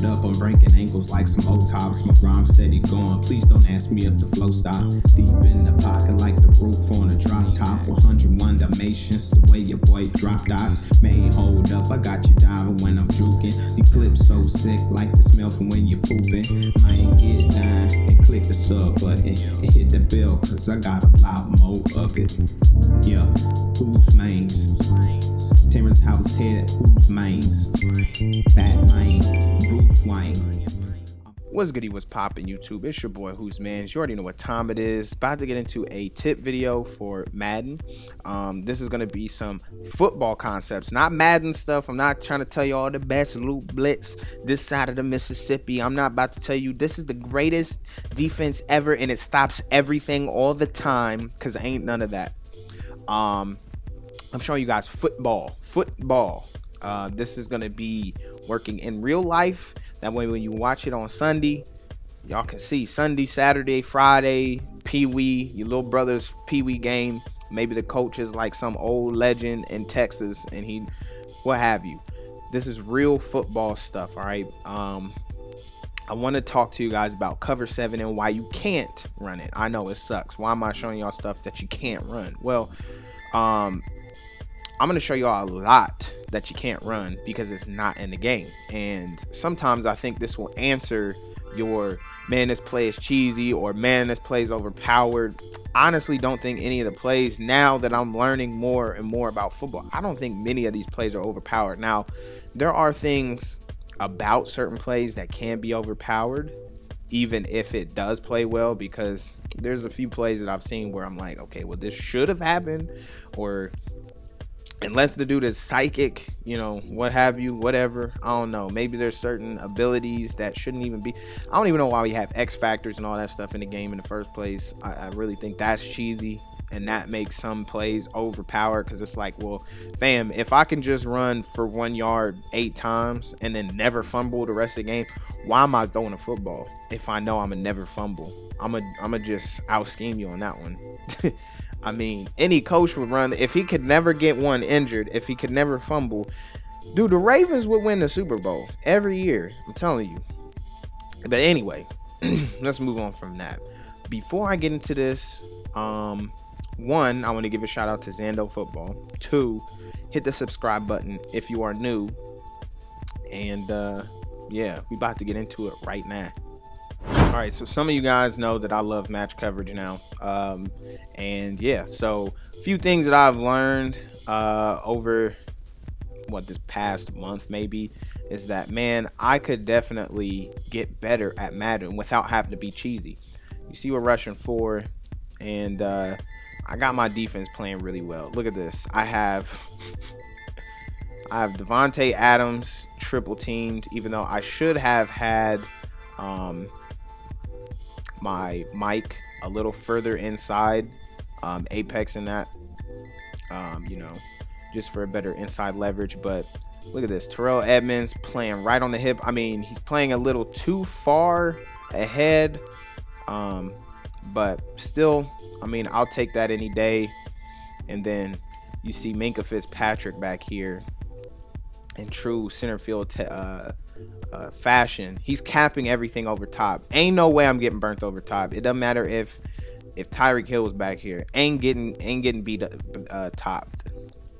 hold up, I'm breaking ankles like some old tops. My rhyme steady going, please don't ask me if the flow stop. Deep in the pocket like the roof on a drop top. 101 Dalmatians, the way your boy drop dots. Man, hold up, I got you diving when I'm juking. The clips so sick like the smell from when you're pooping. I ain't get down and click the sub button and hit the bell, cause I got a lot more of it. Yeah, who's mains? Terrence House head, who's mains? Batman, Bruce Wayne. What's goody, what's poppin' YouTube? It's your boy WhosManz. You already know what time it is. About to get into a tip video for Madden. This is gonna be some football concepts, not Madden stuff. I'm not trying to tell you all the best loot blitz this side of the Mississippi. I'm not about to tell you this is the greatest defense ever and it stops everything all the time, because ain't none of that. I'm showing you guys football. This is gonna be working in real life. That way when you watch it on Sunday, y'all can see Sunday, Saturday, Friday, Pee-wee, your little brother's Pee-wee game. Maybe the coach is like some old legend in Texas and he, what have you. This is real football stuff, all right? I want to talk to you guys about cover 7 and why you can't run it. I know it sucks. Why am I showing y'all stuff that you can't run? Well, I'm going to show y'all a lot that you can't run because it's not in the game. And sometimes I think this will answer your, man, this play is cheesy, or man, this play is overpowered. Honestly, don't think any of the plays, now that I'm learning more and more about football, I don't think many of these plays are overpowered. Now, there are things about certain plays that can be overpowered, even if it does play well, because there's a few plays that I've seen where I'm like, okay, well, this should have happened, or unless the dude is psychic, you know, what have you, whatever. I don't know. Maybe there's certain abilities that shouldn't even be. I don't even know why we have X factors and all that stuff in the game in the first place. I really think that's cheesy, and that makes some plays overpowered, because it's like, well, fam, if I can just run for 1 yard 8 times and then never fumble the rest of the game, why am I throwing a football if I know I'm going to never fumble? I'm gonna just out scheme you on that one. I mean, any coach would run, if he could never get one injured, if he could never fumble, dude, the Ravens would win the Super Bowl every year. I'm telling you. But anyway, let's move on from that. Before I get into this, one, I want to give a shout out to Zando Football. 2, hit the subscribe button if you are new. And yeah, we about to get into it right now. All right, so some of you guys know that I love match coverage now, and yeah, so a few things that I've learned over this past month maybe is that, man, I could definitely get better at Madden without having to be cheesy. You see, we're rushing 4, and I got my defense playing really well. Look at this. I have Devontae Adams triple teamed, even though I should have had my mic a little further inside, apex in that, you know, just for a better inside leverage. But look at this, Terrell Edmonds playing right on the hip. I mean, he's playing a little too far ahead, but still, I mean, I'll take that any day. And then you see Minkah Fitzpatrick back here in true center field fashion. He's capping everything over top. Ain't no way I'm getting burnt over top. It doesn't matter if Tyreek Hill was back here. Ain't getting beat topped,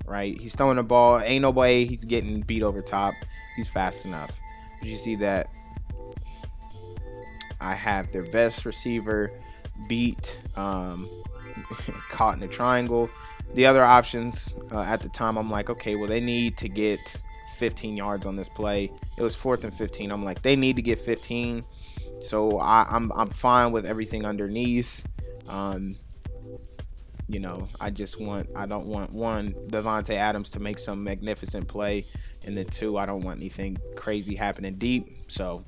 right? He's throwing the ball. Ain't no way he's getting beat over top. He's fast enough. But you see that I have their best receiver beat, caught in the triangle. The other options at the time, I'm like, okay, well, they need to get 15 yards on this play. It was 4th and 15. I'm like, they need to get 15. So I'm fine with everything underneath. You know, I don't want, one, Devontae Adams to make some magnificent play, and then 2, I don't want anything crazy happening deep. So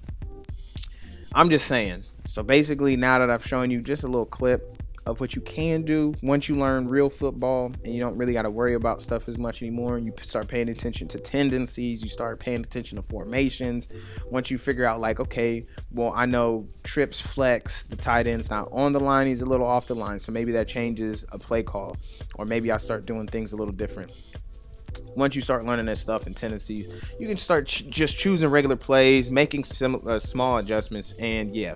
I'm just saying. So basically, now that I've shown you just a little clip of what you can do once you learn real football, and you don't really got to worry about stuff as much anymore, you start paying attention to tendencies, you start paying attention to formations. Once you figure out, like, okay, well, I know trips flex, the tight end's not on the line, he's a little off the line, so maybe that changes a play call, or maybe I start doing things a little different. Once you start learning that stuff and tendencies, you can start just choosing regular plays, making small adjustments, and yeah.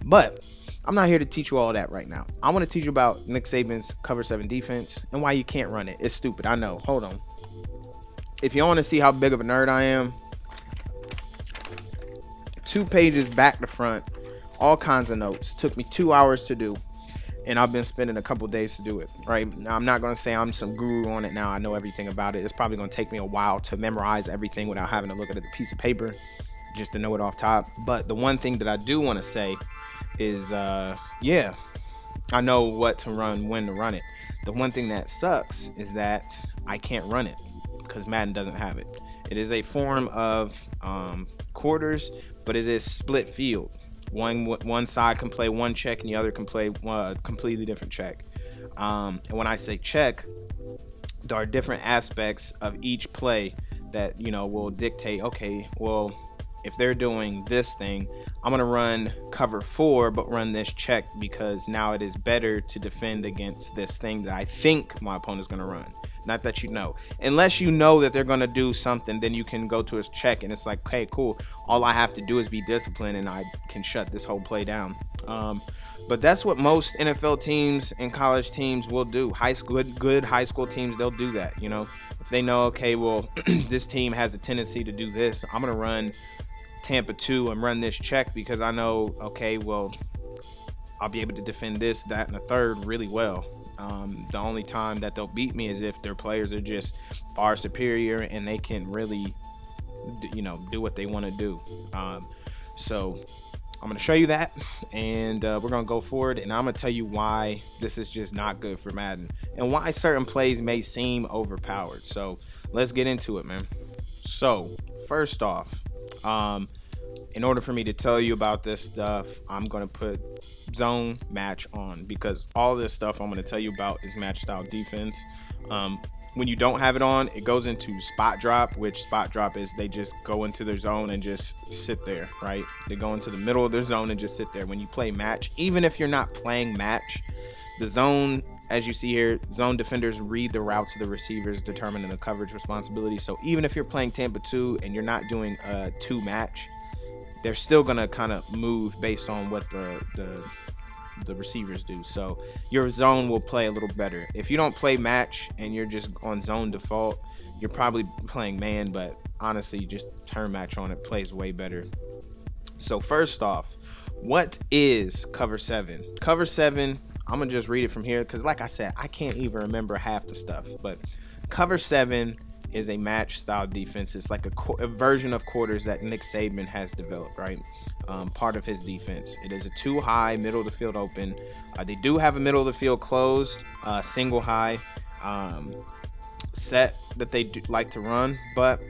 But I'm not here to teach you all that right now. I want to teach you about Nick Saban's cover 7 defense and why you can't run it. It's stupid, I know. Hold on. If you want to see how big of a nerd I am, 2 pages back to front, all kinds of notes. Took me 2 hours to do, and I've been spending a couple days to do it, right? Now, I'm not going to say I'm some guru on it now. I know everything about it. It's probably going to take me a while to memorize everything without having to look at a piece of paper just to know it off top. But the one thing that I do want to say is, yeah, I know what to run, when to run it. The one thing that sucks is that I can't run it because Madden doesn't have it. It is a form of quarters, but it is split field. One side can play one check and the other can play a completely different check. And when I say check, there are different aspects of each play that, you know, will dictate, okay, well, if they're doing this thing, I'm going to run cover 4, but run this check because now it is better to defend against this thing that I think my opponent's going to run. Not that you know. Unless you know that they're going to do something, then you can go to his check and it's like, okay, cool. All I have to do is be disciplined and I can shut this whole play down. But that's what most NFL teams and college teams will do. Good high school teams, they'll do that. You know, if they know, okay, well, this team has a tendency to do this, I'm going to run Tampa 2 and run this check because I know, okay, well, I'll be able to defend this, that, and the third really well. The only time that they'll beat me is if their players are just far superior and they can really, you know, do what they want to do. So I'm going to show you that, and we're going to go forward, and I'm going to tell you why this is just not good for Madden and why certain plays may seem overpowered. So let's get into it, man. So first off, in order for me to tell you about this stuff, I'm going to put zone match on because all this stuff I'm going to tell you about is match style defense. When you don't have it on, it goes into spot drop, which spot drop is they just go into their zone and just sit there, right? They go into the middle of their zone and just sit there. When you play match, even if you're not playing match, the zone, as you see here, zone defenders read the routes of the receivers, determining the coverage responsibility. So even if you're playing Tampa 2 and you're not doing a 2 match, they're still going to kind of move based on what the receivers do. So your zone will play a little better. If you don't play match and you're just on zone default, you're probably playing man, but honestly, just turn match on. It plays way better. So first off, what is cover 7? Cover 7, I'm going to just read it from here because like I said, I can't even remember half the stuff. But cover 7 is a match style defense. It's like a version of quarters that Nick Saban has developed, right? Part of his defense. It is a 2 high, middle of the field open. They do have a middle of the field closed, single high set that they do like to run. But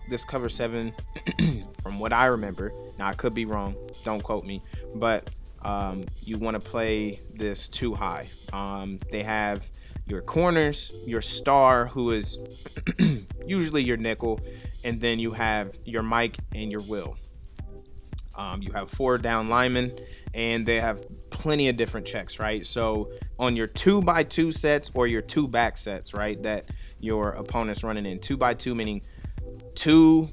this cover 7, from what I remember, now I could be wrong, don't quote me, but you want to play this 2 high. They have your corners, your star, who is usually your nickel, and then you have your Mike and your Will. You have 4 down linemen, and they have plenty of different checks, right? So on your 2x2 sets or your 2 back sets, right, that your opponent's running in 2x2, meaning 2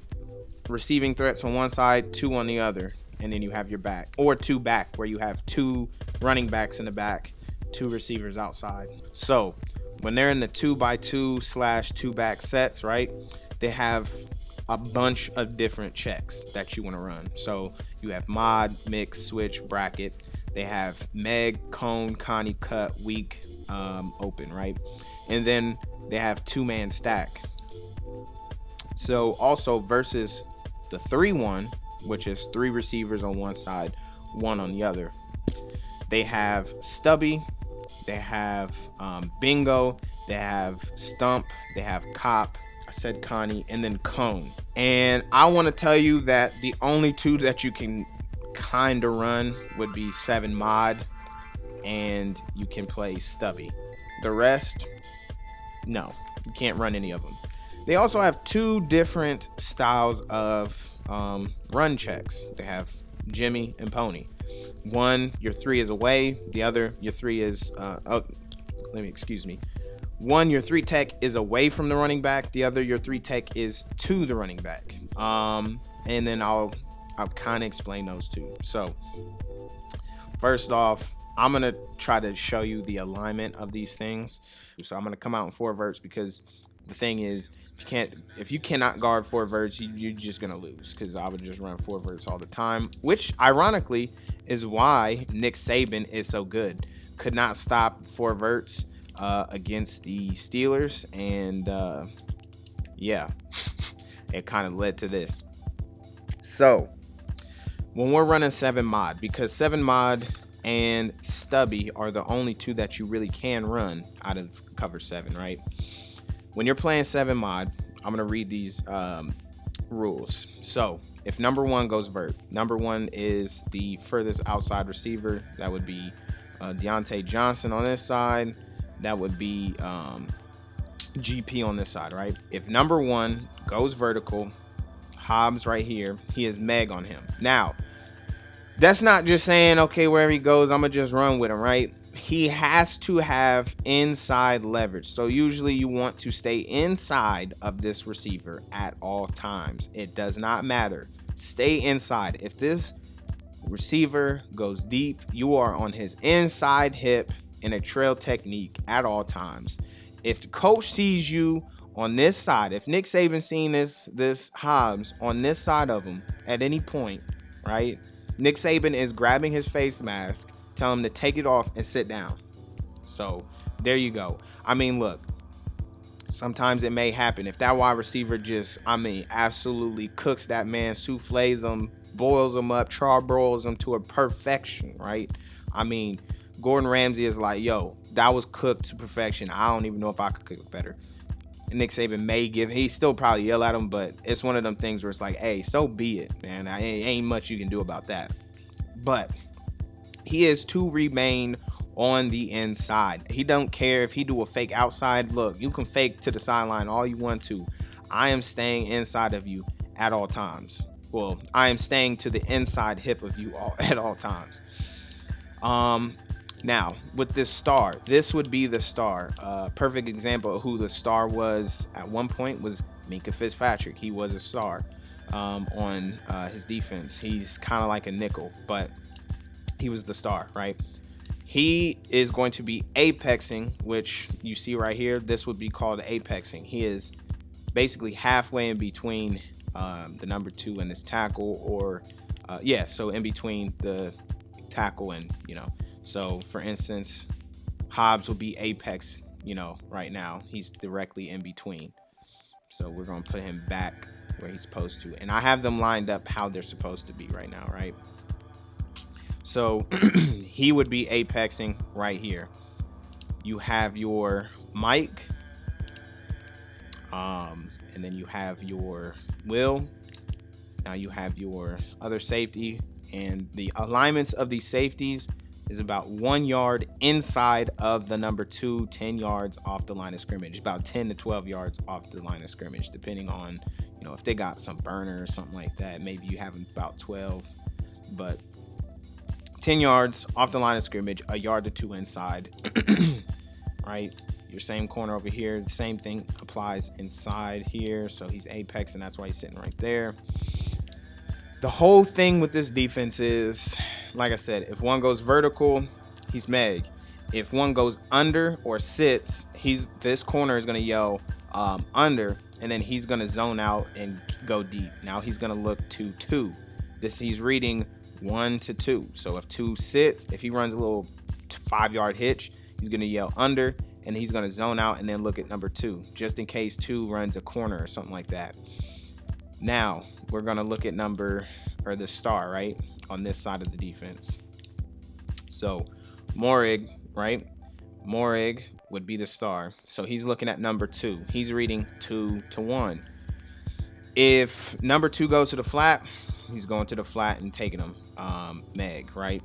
receiving threats on one side, 2 on the other, and then you have your back, or 2 back, where you have 2 running backs in the back, 2 receivers outside. So when they're in the 2x2/2 back sets, right, they have a bunch of different checks that you want to run. So you have mod, mix, switch, bracket. They have meg, cone, connie, cut, weak, open, right? And then they have 2-man stack. So also versus the 3-1, which is 3 receivers on one side, 1 on the other. They have stubby, they have bingo, they have stump, they have cop, I said Connie, and then cone. And I want to tell you that the only 2 that you can kind of run would be 7 mod, and you can play stubby. The rest, no, you can't run any of them. They also have 2 different styles of run checks. They have Jimmy and Pony. One, your 3 is away. The other, your 3 is one, your 3 tech is away from the running back. The other, your 3 tech is to the running back. And then I'll kind of explain those two. So first off, I'm going to try to show you the alignment of these things. So I'm going to come out in 4-verts, because the thing is, if you cannot guard 4-verts, you're just going to lose, because I would just run 4-verts all the time, which ironically is why Nick Saban is so good. Could not stop 4-verts against the Steelers, and yeah, it kind of led to this. So when we're running 7 mod, because 7 mod and Stubby are the only two that you really can run out of cover 7, right? When you're playing 7 mod, I'm going to read these rules. So if number 1 goes vert, number 1 is the furthest outside receiver. That would be Deontay Johnson on this side. That would be GP on this side, right? If number 1 goes vertical, Hobbs right here, he is Meg on him. Now, that's not just saying, okay, wherever he goes, I'm going to just run with him, right? He has to have inside leverage. So usually you want to stay inside of this receiver at all times. It does not matter. Stay inside. If this receiver goes deep, you are on his inside hip in a trail technique at all times. If the coach sees you on this side, if Nick Saban seen this Hobbs on this side of him at any point, right? Nick Saban is grabbing his face mask, telling him to take it off and sit down. So there you go. I mean, look, sometimes it may happen. If that wide receiver just, absolutely cooks that man, souffles him, boils him up, charbroils him to a perfection, right? I mean, Gordon Ramsay is like, yo, that was cooked to perfection. I don't even know if I could cook it better. And Nick Saban may he still probably yell at him, but it's one of them things where it's like, hey, so be it, man. Ain't much you can do about that. But he is to remain on the inside. He don't care if he do a fake outside. Look, you can fake to the sideline all you want to. I am staying inside of you at all times. Well, I am staying to the inside hip of you at all times. Now, with this star, this would be the star. Perfect example of who the star was at one point was Minkah Fitzpatrick. He was a star on his defense. He's kind of like a nickel, but he was the star, right? He is going to be apexing, which you see right here. This would be called apexing. He is basically halfway in between the number 2 and this tackle, or so in between the tackle and, so for instance, Hobbs will be apex, right now. He's directly in between. So we're going to put him back where he's supposed to. And I have them lined up how they're supposed to be right now, right? So he would be apexing right here. You have your Mike, and then you have your Will. Now you have your other safety, and the alignments of these safeties is about 1 yard inside of the number 2, 10 yards off the line of scrimmage, about 10 to 12 yards off the line of scrimmage, depending on, if they got some burner or something like that. Maybe you have about 12, but 10 yards off the line of scrimmage, a yard to 2 inside, right? Your same corner over here, the same thing applies inside here. So he's apex, and that's why he's sitting right there. The whole thing with this defense is, like I said, if one goes vertical, he's Meg. If one goes under or sits, this corner is going to yell under, and then he's going to zone out and go deep. Now he's going to look to 2. He's reading 1 to 2. So if 2 sits, if he runs a little 5-yard hitch, he's going to yell under, and he's going to zone out and then look at number 2, just in case 2 runs a corner or something like that. Now we're going to look at the star, right, on this side of the defense. So Morig, right? Morig would be the star. So he's looking at number 2. He's reading 2 to 1. If number 2 goes to the flat, he's going to the flat and taking him, Meg, right?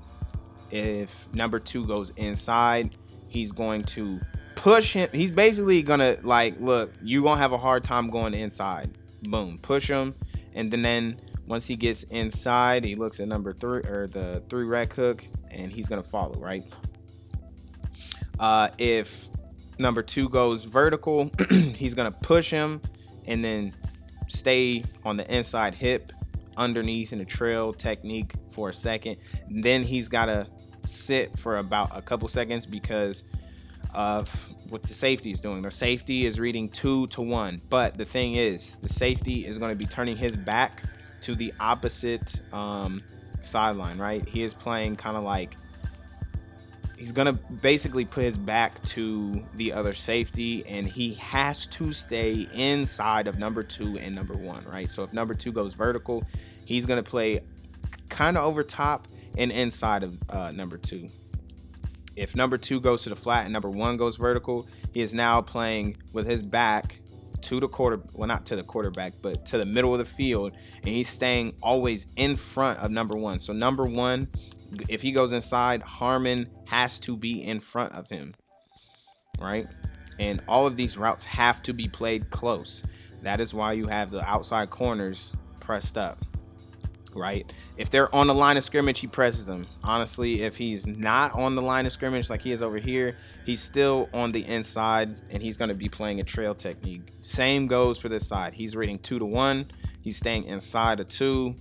If number 2 goes inside, he's going to push him. He's basically going to, look, you're going to have a hard time going inside. Boom, push him. And then once he gets inside, he looks at number 3, or the 3 rec hook, and he's going to follow, right? If number 2 goes vertical, he's going to push him and then stay on the inside hip underneath in the trail technique for a second. And then he's got to sit for about a couple seconds because of what the safety is doing. The safety is reading 2-1, but the thing is, the safety is going to be turning his back to the opposite sideline, right? He is playing kind of like, he's going to basically put his back to the other safety, and he has to stay inside of number 2 and number 1, right? So if number 2 goes vertical, he's going to play kind of over top and inside of number 2. If number 2 goes to the flat and number 1 goes vertical, he is now playing with his back to the not to the quarterback, but to the middle of the field, and he's staying always in front of number 1. So number 1, if he goes inside, Harmon has to be in front of him, right? And all of these routes have to be played close. That is why you have the outside corners pressed up, right? If they're on the line of scrimmage, he presses them. Honestly, if he's not on the line of scrimmage like he is over here, he's still on the inside, and he's going to be playing a trail technique. Same goes for this side. He's reading 2-1. He's staying inside of 2.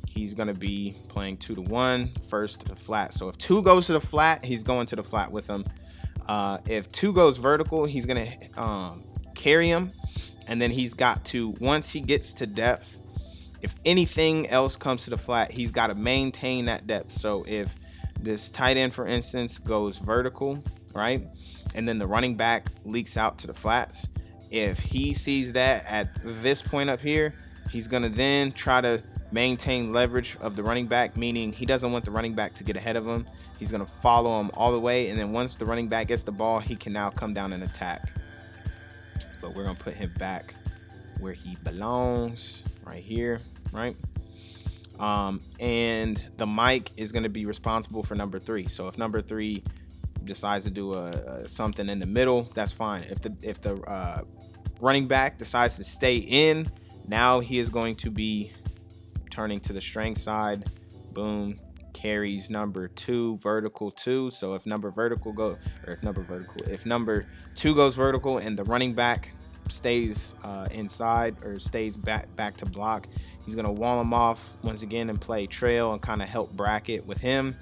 He's going to be playing 2-1, first to the flat. So if 2 goes to the flat, he's going to the flat with him. If 2 goes vertical, he's going to carry him. And then he's got to, once he gets to depth, if anything else comes to the flat, he's got to maintain that depth. So if this tight end, for instance, goes vertical, right, and then the running back leaks out to the flats, if he sees that at this point up here, he's going to then try to maintain leverage of the running back, meaning he doesn't want the running back to get ahead of him. He's going to follow him all the way, and then once the running back gets the ball, he can now come down and attack. But we're going to put him back where he belongs, right here, right? And the mic is going to be responsible for number 3. So if number 3 decides to do something in the middle, that's fine. If the running back decides to stay in, now he is going to be turning to the strength side. Boom, carries number 2 vertical 2. So if number 2 goes vertical and the running back stays inside or stays back to block, he's going to wall him off once again and play trail and kind of help bracket with him,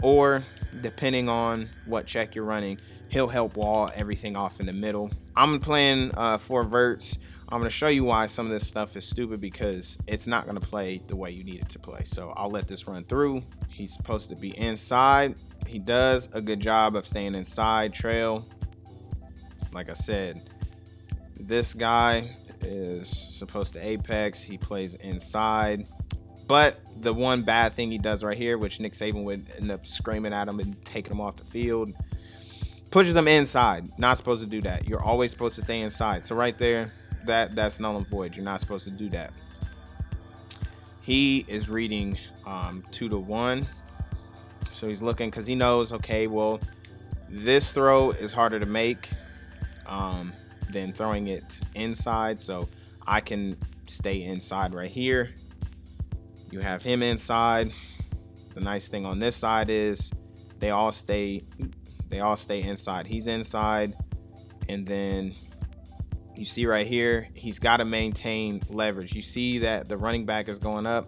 or depending on what check you're running, he'll help wall everything off in the middle. I'm playing 4-verts. I'm going to show you why some of this stuff is stupid, because it's not going to play the way you need it to play. So I'll let this run through. He's supposed to be inside. He does a good job of staying inside trail. Like I said, this guy is supposed to apex. He plays inside. But the one bad thing he does right here, which Nick Saban would end up screaming at him and taking him off the field, pushes him inside. Not supposed to do that. You're always supposed to stay inside. So right there, that's null and void. You're not supposed to do that. He is reading 2-1. So he's looking because he knows, okay, well, this throw is harder to make than throwing it inside. So I can stay inside right here. You have him inside. The nice thing on this side is they all stay inside. He's inside, and then you see right here, he's got to maintain leverage. You see that the running back is going up.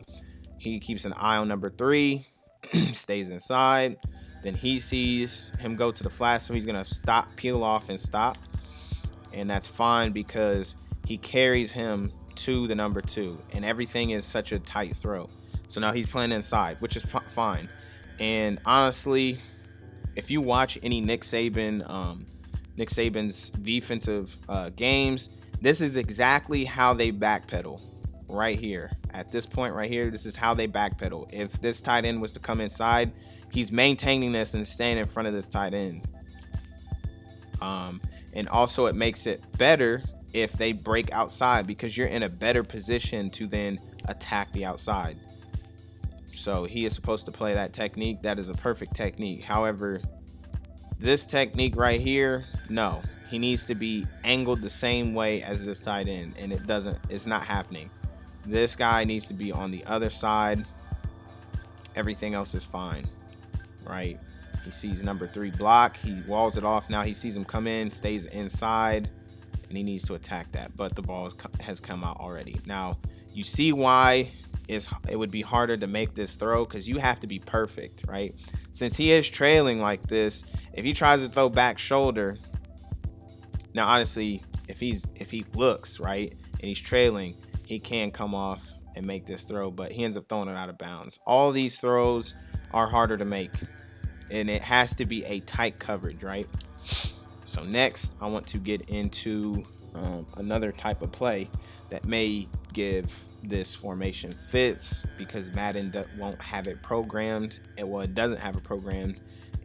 He keeps an eye on number 3, stays inside. Then he sees him go to the flat, so he's going to peel off and stop. And that's fine because he carries him to the number 2, and everything is such a tight throw. So now he's playing inside, which is fine. And honestly, if you watch any Nick Saban's defensive games, this is exactly how they backpedal right here. At this point right here, this is how they backpedal. If this tight end was to come inside, he's maintaining this and staying in front of this tight end. And also it makes it better if they break outside, because you're in a better position to then attack the outside. So he is supposed to play that technique. That is a perfect technique. However, this technique right here, no, he needs to be angled the same way as this tight end, and it's not happening. This guy needs to be on the other side. Everything else is fine, right? He sees number 3 block. He walls it off. Now he sees him come in, stays inside, and he needs to attack that. But the ball has come out already. Now, you see why it would be harder to make this throw, because you have to be perfect, right? Since he is trailing like this, if he tries to throw back shoulder, now honestly, if he looks right and he's trailing, he can come off and make this throw, but he ends up throwing it out of bounds. All these throws are harder to make, and it has to be a tight coverage, right? So next, I want to get into another type of play that may give this formation fits, because Madden won't have it programmed. It doesn't have it programmed,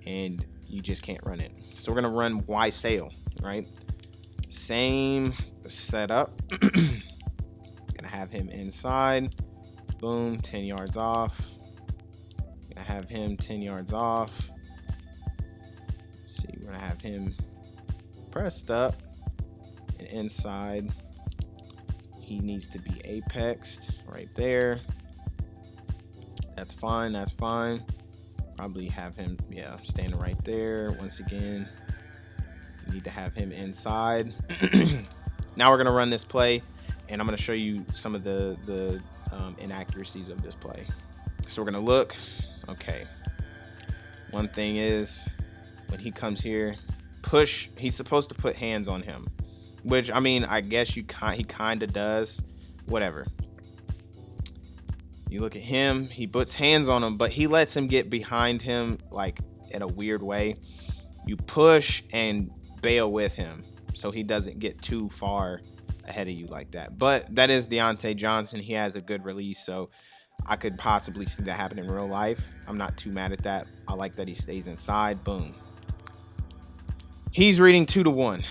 and you just can't run it. So we're gonna run Y sail, right? Same setup. Gonna have him inside. Boom, 10 yards off. Gonna have him 10 yards off. Let's see, we're gonna have him pressed up and inside. He needs to be apexed right there. That's fine. That's fine. Probably have him, standing right there. Once again, you need to have him inside. Now we're gonna run this play, and I'm gonna show you some of the inaccuracies of this play. So we're gonna look. Okay. One thing is, when he comes here, push. He's supposed to put hands on him, which, I mean, I guess he kind of does. Whatever. You look at him, he puts hands on him, but he lets him get behind him like in a weird way. You push and bail with him so he doesn't get too far ahead of you like that. But that is Deontay Johnson. He has a good release, so I could possibly see that happen in real life. I'm not too mad at that. I like that he stays inside. Boom. He's reading 2-1.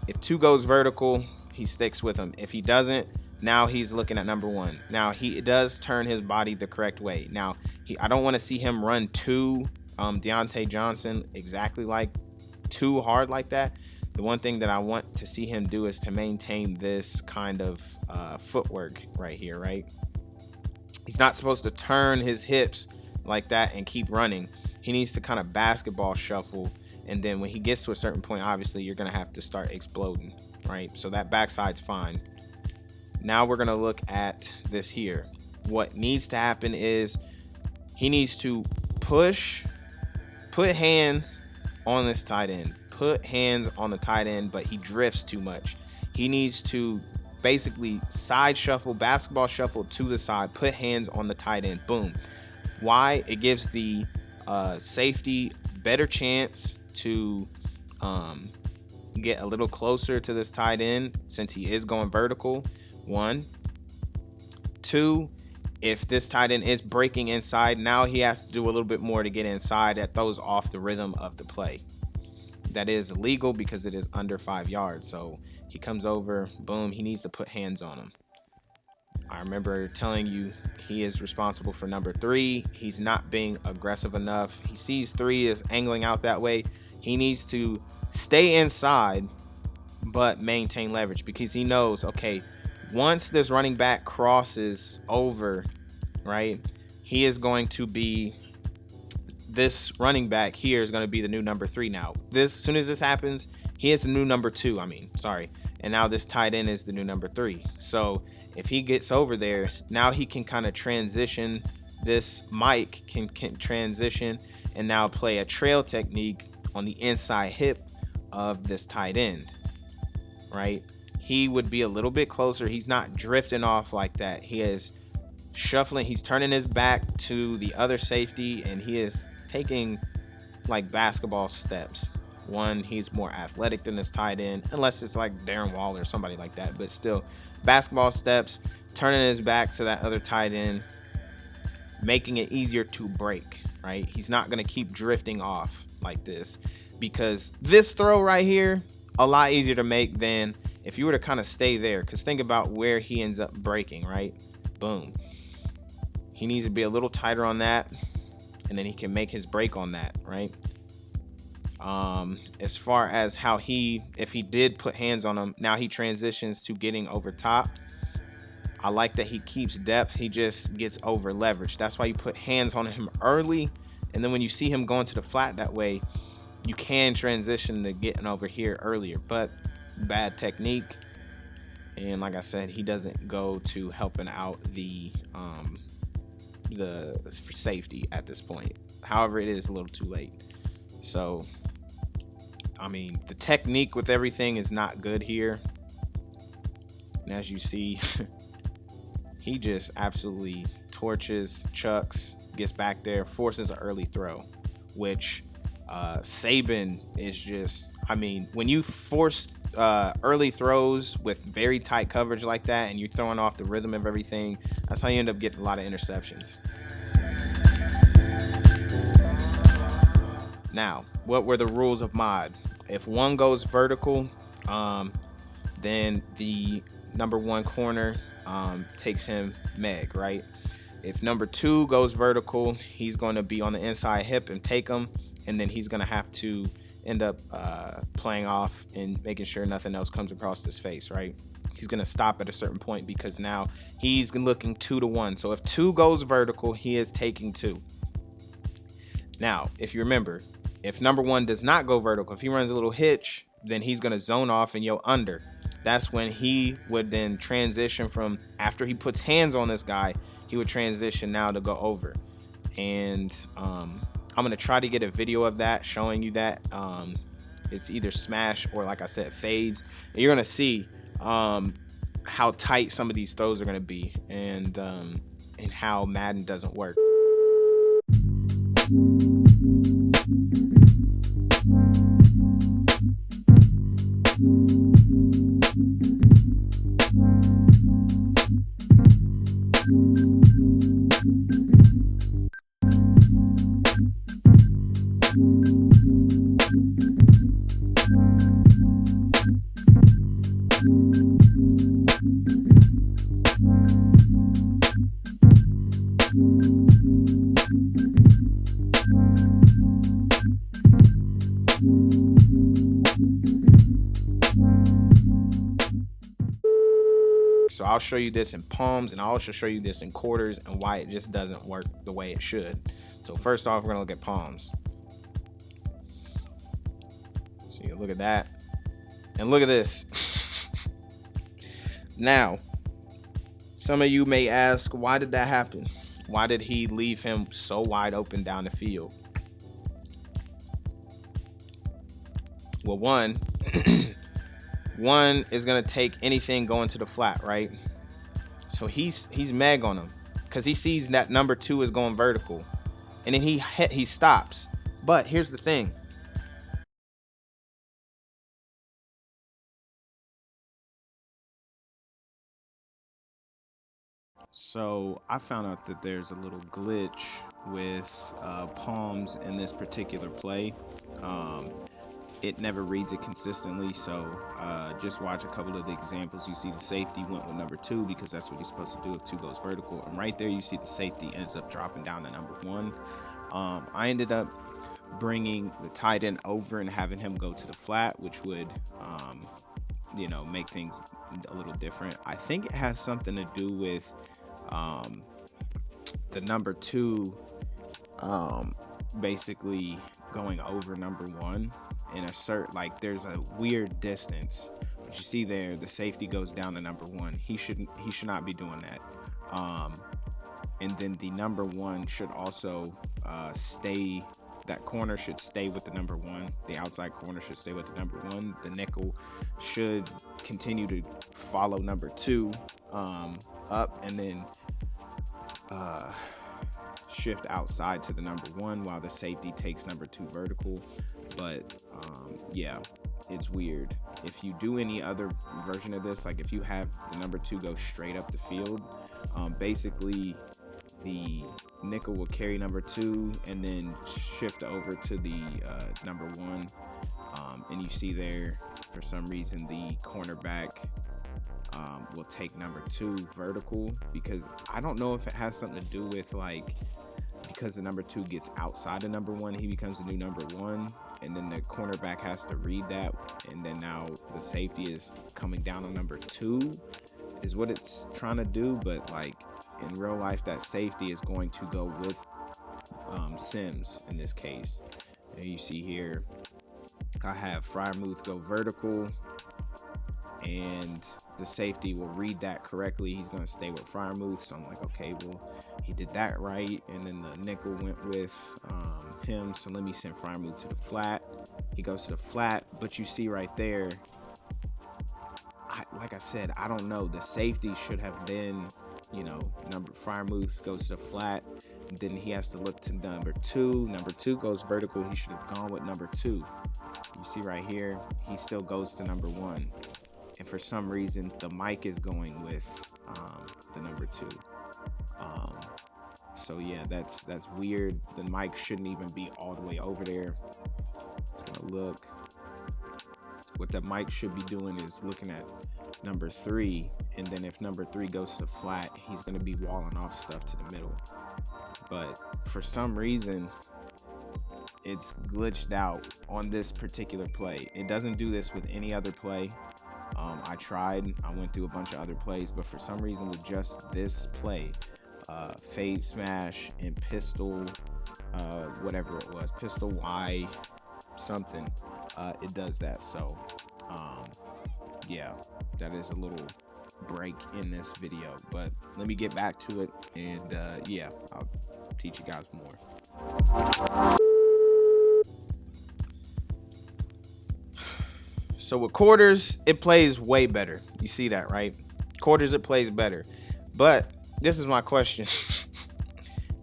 If 2 goes vertical, he sticks with him. If he doesn't, now he's looking at number 1. Now he does turn his body the correct way. Now I don't want to see him run Deontay Johnson exactly like too hard like that. The one thing that I want to see him do is to maintain this kind of footwork right here, right? He's not supposed to turn his hips like that and keep running. He needs to kind of basketball shuffle, and then when he gets to a certain point, obviously you're going to have to start exploding, right? So that backside's fine. Now we're going to look at this here. What needs to happen is he needs to put hands on this tight end. Put hands on the tight end, but he drifts too much. He needs to basically side shuffle, basketball shuffle to the side, put hands on the tight end. Boom. Why? It gives the safety better chance to get a little closer to this tight end since he is going vertical. 1. 2, if this tight end is breaking inside, now he has to do a little bit more to get inside. That throws off the rhythm of the play. That is illegal because it is under 5 yards. So he comes over, boom, he needs to put hands on him. I remember telling you he is responsible for number 3. He's not being aggressive enough. He sees 3 is angling out that way. He needs to stay inside but maintain leverage, because he knows, okay, once this running back crosses over, right, he is going to be, this running back here is going to be the new number 3 now. As soon as this happens, he is the new number 2, and now this tight end is the new number 3. So if he gets over there, now he can kind of transition. This Mike can transition and now play a trail technique on the inside hip of this tight end, right? He would be a little bit closer. He's not drifting off like that. He is shuffling. He's turning his back to the other safety, and he is taking like basketball steps. 1, he's more athletic than this tight end, unless it's like Darren Waller or somebody like that. But still, basketball steps, turning his back to that other tight end, making it easier to break, right? He's not going to keep drifting off like this, because this throw right here, a lot easier to make than if you were to kind of stay there. Because think about where he ends up breaking, right? Boom. He needs to be a little tighter on that, and then he can make his break on that, right? As far as how if he did put hands on him, now he transitions to getting over top. I like that he keeps depth. He just gets over leverage. That's why you put hands on him early, And then when you see him going to the flat that way, you can transition to getting over here earlier, but bad technique. And like I said, he doesn't go to helping out the for safety at this point. However, it is a little too late. So, I mean, the technique with everything is not good here. And as you see, he just absolutely torches, chucks, gets back there, forces an early throw, which Saban is just, I mean, when you force early throws with very tight coverage like that and you're throwing off the rhythm of everything, that's how you end up getting a lot of interceptions. Now, what were the rules of mod? If one goes vertical, then the number one corner takes him Meg, right? If number two goes vertical, he's going to be on the inside hip and take him, and then he's going to have to end up playing off and making sure nothing else comes across his face, right? He's going to stop at a certain point because now he's looking 2-1. So if two goes vertical, he is taking two. Now, if you remember, if number one does not go vertical, if he runs a little hitch, then he's going to zone off and yo under. That's when he would then transition from, after he puts hands on this guy, he would transition now to go over. And I'm going to try to get a video of that showing you that. It's either smash or, like I said, fades. And you're going to see how tight some of these throws are going to be, and how Madden doesn't work. So I'll show you this in palms, and I'll also show you this in quarters and why it just doesn't work the way it should. So first off, we're gonna look at palms. So you look at that, and look at this. Now, some of you may ask, why did that happen? Why did he leave him so wide open down the field? Well, one is going to take anything going to the flat, right? So he's Meg on him because he sees that number two is going vertical, and then he stops. But here's the thing. So I found out that there's a little glitch with palms in this particular play. It never reads it consistently, so just watch a couple of the examples. You see the safety went with number two because that's what he's supposed to do if two goes vertical, and right there you see the safety ends up dropping down to number one. I ended up bringing the tight end over and having him go to the flat, which would make things a little different. I think it has something to do with the number two basically going over number one in a certain, like, there's a weird distance, but you see there the safety goes down to number one. He should not be doing that. And then the number one should also stay. That corner should stay with the number one. The outside corner should stay with the number one. The nickel should continue to follow number two up, and then shift outside to the number one while the safety takes number two vertical. But yeah, it's weird. If you do any other version of this, like if you have the number two go straight up the field, basically the nickel will carry number two and then shift over to the number one. And you see there, for some reason, the cornerback will take number two vertical, because I don't know if it has something to do with, like, because the number two gets outside of number one, he becomes the new number one, and then the cornerback has to read that, and then now the safety is coming down on number two is what it's trying to do. But like in real life, that safety is going to go with Sims in this case. And you see here, I have Freiermuth go vertical, and the safety will read that correctly. He's going to stay with Freiermuth. So I'm like, okay, well, he did that right. And then the nickel went with him. So let me send Freiermuth to the flat. He goes to the flat, but you see right there, like I said, I don't know. The safety should have been, Freiermuth goes to the flat. Then he has to look to number 2. Number 2 goes vertical. He should have gone with number 2. You see right here, he still goes to number 1. And for some reason, the mic is going with the number 2. So yeah, that's weird. The mic shouldn't even be all the way over there. Just gonna look. What the mic should be doing is looking at number 3, and then if number 3 goes to the flat, he's gonna be walling off stuff to the middle. But for some reason, it's glitched out on this particular play. It doesn't do this with any other play. I tried. I went through a bunch of other plays, but for some reason with just this play, fade smash and pistol, whatever it was, pistol Y something, it does that. So yeah, that is a little break in this video, but let me get back to it, and yeah, I'll teach you guys more. So with quarters, it plays way better. You see that, right? Quarters, it plays better. But this is my question.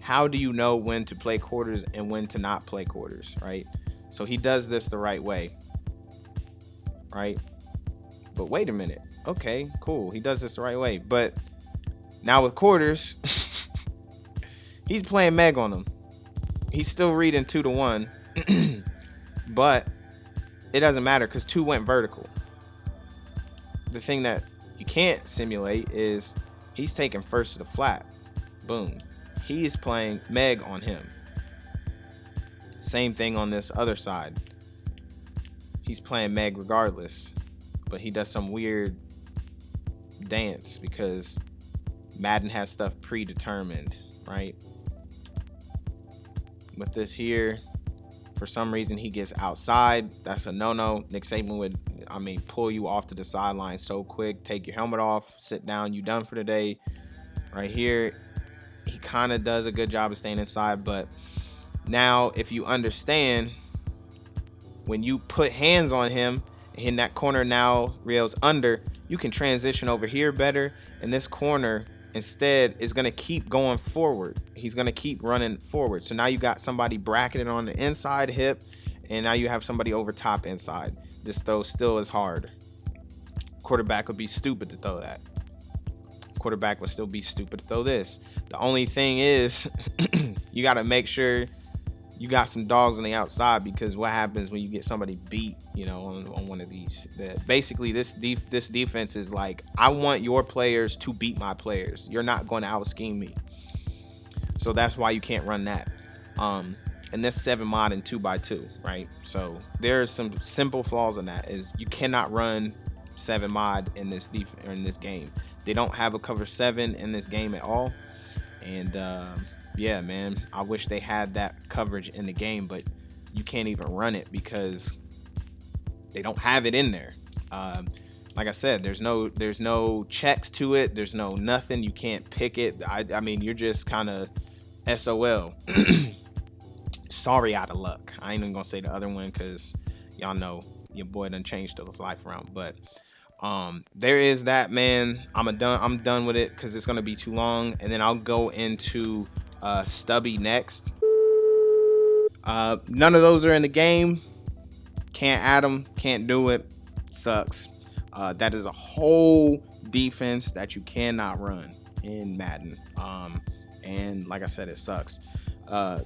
How do you know when to play quarters and when to not play quarters, right? So he does this the right way, right? But wait a minute. Okay, cool. He does this the right way. But now with quarters, he's playing Meg on them. He's still reading 2 to 1. But it doesn't matter because 2 went vertical. The thing that you can't simulate is he's taking first to the flat. Boom. He's playing Meg on him. Same thing on this other side. He's playing Meg regardless, but he does some weird dance because Madden has stuff predetermined, right? With this here, for some reason he gets outside. That's a no-no. Nick Saban would, pull you off to the sideline so quick. Take your helmet off, sit down, you done for the day. Right here, he kind of does a good job of staying inside, but now if you understand, when you put hands on him in that corner now rails under, you can transition over here better, and this corner instead is going to keep going forward. He's going to keep running forward. So now you got somebody bracketed on the inside hip, and now you have somebody over top inside. This throw still is hard. Quarterback would be stupid to throw that. Quarterback would still be stupid to throw this. The only thing is you got to make sure you got some dogs on the outside, because what happens when you get somebody beat, on one of these? Basically, this defense is like, I want your players to beat my players. You're not going to out scheme me. So that's why you can't run that. And this 7 mod and 2x2, right? So there's some simple flaws in that. Is you cannot run 7 mod in this game. They don't have a cover 7 in this game at all. And yeah, man, I wish they had that coverage in the game, but you can't even run it because they don't have it in there. Like I said, there's no checks to it. There's no nothing. You can't pick it. I mean, you're just kind of SOL. Sorry, out of luck. I ain't even gonna say the other one because y'all know your boy done changed his life around. But there is that, man. I'm done with it because it's gonna be too long, and then I'll go into Stubby next. None of those are in the game. Can't add them. Can't do it. Sucks. That is a whole defense that you cannot run in Madden. And like I said, it sucks.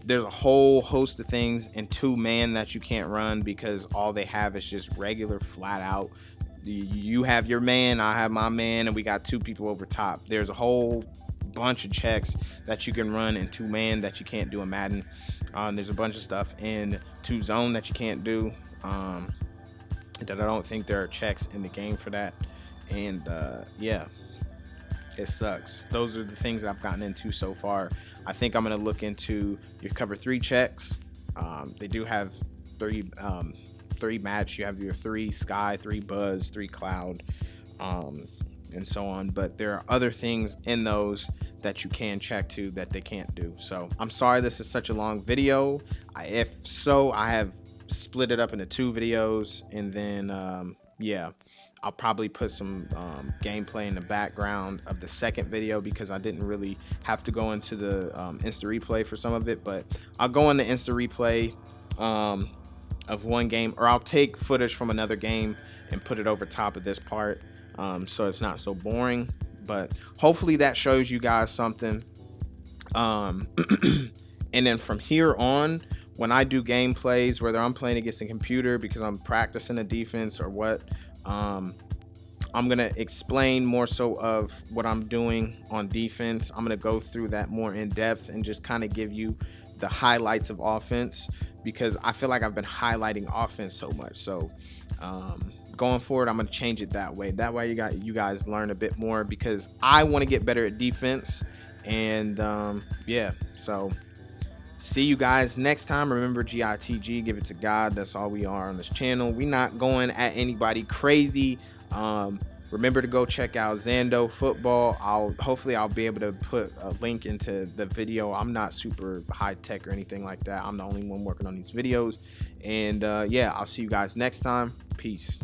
There's a whole host of things in 2-man that you can't run because all they have is just regular flat out. You have your man, I have my man, and we got 2 people over top. There's a whole bunch of checks that you can run in 2-man that you can't do in Madden. There's a bunch of stuff in 2-zone that you can't do. That I don't think there are checks in the game for that. And yeah, it sucks. Those are the things that I've gotten into so far. I think I'm going to look into your cover 3 checks. They do have three match. You have your 3 sky, 3 buzz, 3 cloud, and so on. But there are other things in those that you can check to that they can't do. So I'm sorry this is such a long video. If so, I have split it up into 2 videos, and then yeah, I'll probably put some gameplay in the background of the second video because I didn't really have to go into the Insta replay for some of it, but I'll go in the Insta replay of one game, or I'll take footage from another game and put it over top of this part, so it's not so boring. But hopefully that shows you guys something. And then from here on, when I do gameplays, whether I'm playing against a computer because I'm practicing a defense or what, I'm gonna explain more so of what I'm doing on defense. I'm gonna go through that more in depth and just kind of give you the highlights of offense, because I feel like I've been highlighting offense so much. So going forward, I'm gonna change it that way. That way you guys learn a bit more, because I want to get better at defense. And yeah, so see you guys next time. Remember, GITG, give it to God. That's all we are on this channel. We not going at anybody crazy. Remember to go check out Zando Football. Hopefully I'll be able to put a link into the video. I'm not super high tech or anything like that. I'm the only one working on these videos. And yeah, I'll see you guys next time. Peace.